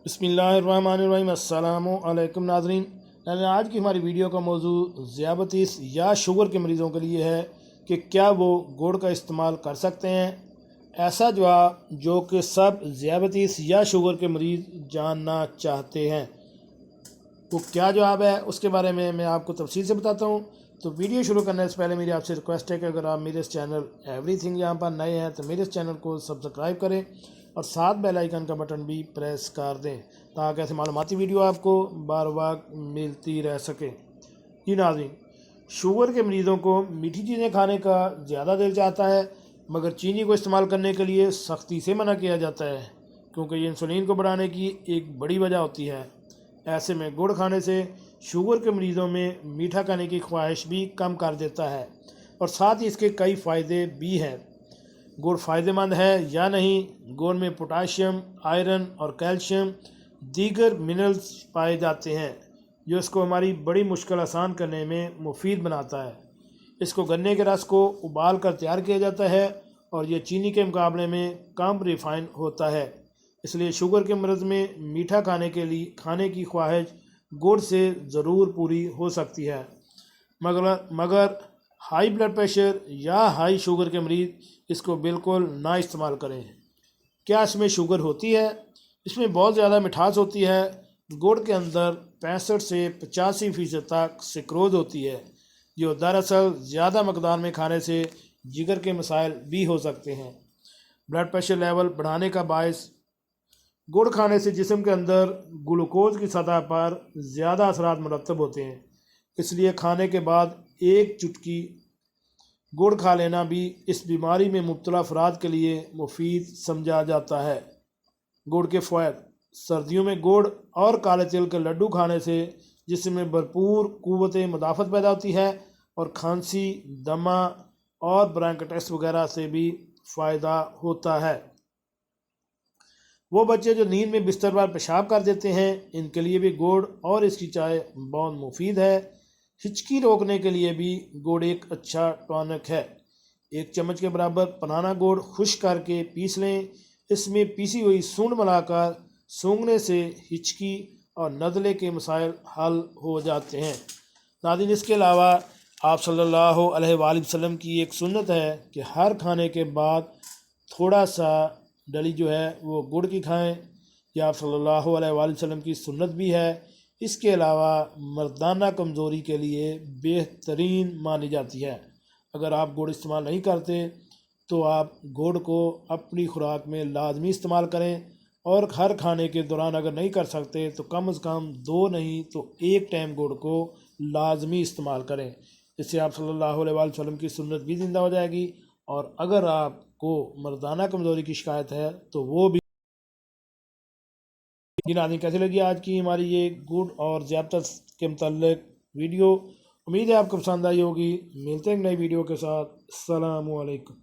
بسم اللہ الرحمن الرحیم۔ السلام علیکم ناظرین، آج کی ہماری ویڈیو کا موضوع ذیابیطس یا شوگر کے مریضوں کے لیے ہے کہ کیا وہ گڑ کا استعمال کر سکتے ہیں۔ ایسا جواب جو کہ سب ذیابیطس یا شوگر کے مریض جاننا چاہتے ہیں، وہ کیا جواب ہے اس کے بارے میں آپ کو تفصیل سے بتاتا ہوں۔ تو ویڈیو شروع کرنے سے پہلے میری آپ سے ریکویسٹ ہے کہ اگر آپ میرے اس چینل ایوری تھنگ یہاں پر نئے ہیں تو میرے اس چینل کو سبسکرائب کریں اور ساتھ بیل آئیکن کا بٹن بھی پریس کر دیں تاکہ ایسے معلوماتی ویڈیو آپ کو بار وقت ملتی رہ سکے۔ جی ناظرین، شوگر کے مریضوں کو میٹھی چیزیں کھانے کا زیادہ دل چاہتا ہے، مگر چینی کو استعمال کرنے کے لیے سختی سے منع کیا جاتا ہے کیونکہ یہ انسولین کو بڑھانے کی ایک بڑی وجہ ہوتی ہے۔ ایسے میں گڑ کھانے سے شوگر کے مریضوں میں میٹھا کھانے کی خواہش بھی کم کر دیتا ہے اور ساتھ ہی اس کے کئی فائدے بھی ہیں۔ گڑ فائدہ مند ہے یا نہیں؟ گڑ میں پوٹاشیم، آئرن اور کیلشیم دیگر منرلز پائے جاتے ہیں جو اس کو ہماری بڑی مشکل آسان کرنے میں مفید بناتا ہے۔ اس کو گنے کے رس کو ابال کر تیار کیا جاتا ہے اور یہ چینی کے مقابلے میں کم ریفائن ہوتا ہے، اس لیے شوگر کے مرض میں میٹھا کھانے کی خواہش گڑ سے ضرور پوری ہو سکتی ہے، مگر ہائی بلڈ پریشر یا ہائی شوگر کے مریض اس کو بالکل نہ استعمال کریں۔ کیا اس میں شوگر ہوتی ہے؟ اس میں بہت زیادہ مٹھاس ہوتی ہے۔ گڑ کے اندر 65 سے 85% تک سکروز ہوتی ہے جو دراصل زیادہ مقدار میں کھانے سے جگر کے مسائل بھی ہو سکتے ہیں۔ بلڈ پریشر لیول بڑھانے کا باعث گڑ کھانے سے جسم کے اندر گلوکوز کی سطح پر زیادہ اثرات مرتب ہوتے ہیں، اس لیے کھانے کے بعد ایک چٹکی گڑ کھا لینا بھی اس بیماری میں مبتلا افراد کے لیے مفید سمجھا جاتا ہے۔ گڑ کے فوائد: سردیوں میں گڑ اور کالے تل کے لڈو کھانے سے جسم میں بھرپور قوت مدافعت پیدا ہوتی ہے اور کھانسی، دمہ اور برونکائٹس وغیرہ سے بھی فائدہ ہوتا ہے۔ وہ بچے جو نیند میں بستر پر پیشاب کر دیتے ہیں، ان کے لیے بھی گڑ اور اس کی چائے بہت مفید ہے۔ ہچکی روکنے کے لیے بھی گڑ ایک اچھا ٹانک ہے۔ 1 چمچ کے برابر پرانا گڑ خشک کر کے پیس لیں، اس میں پیسی ہوئی سونڈ ملا کر سونگھنے سے ہچکی اور نزلے کے مسائل حل ہو جاتے ہیں۔ ناظرین، اس کے علاوہ آپ صلی اللہ علیہ وآلہ وسلم کی ایک سنت ہے کہ ہر کھانے کے بعد تھوڑا سا ڈلی جو ہے وہ گڑ کی کھائیں، یہ آپ صلی اللہ علیہ وآلہ وسلم کی سنت بھی ہے۔ اس کے علاوہ مردانہ کمزوری کے لیے بہترین مانی جاتی ہے۔ اگر آپ گڑ استعمال نہیں کرتے تو آپ گڑ کو اپنی خوراک میں لازمی استعمال کریں، اور ہر کھانے کے دوران اگر نہیں کر سکتے تو کم از کم 2 نہیں تو 1 ٹائم گڑ کو لازمی استعمال کریں۔ اس سے آپ صلی اللہ علیہ وآلہ وسلم کی سنت بھی زندہ ہو جائے گی، اور اگر آپ کو مردانہ کمزوری کی شکایت ہے تو وہ بھی۔ ناظرین، کیسی لگی آج کی ہماری یہ گڑ اور ذیابیطس کے متعلق ویڈیو؟ امید ہے آپ کو پسند آئی ہوگی۔ ملتے ہیں نئی ویڈیو کے ساتھ۔ السلام علیکم۔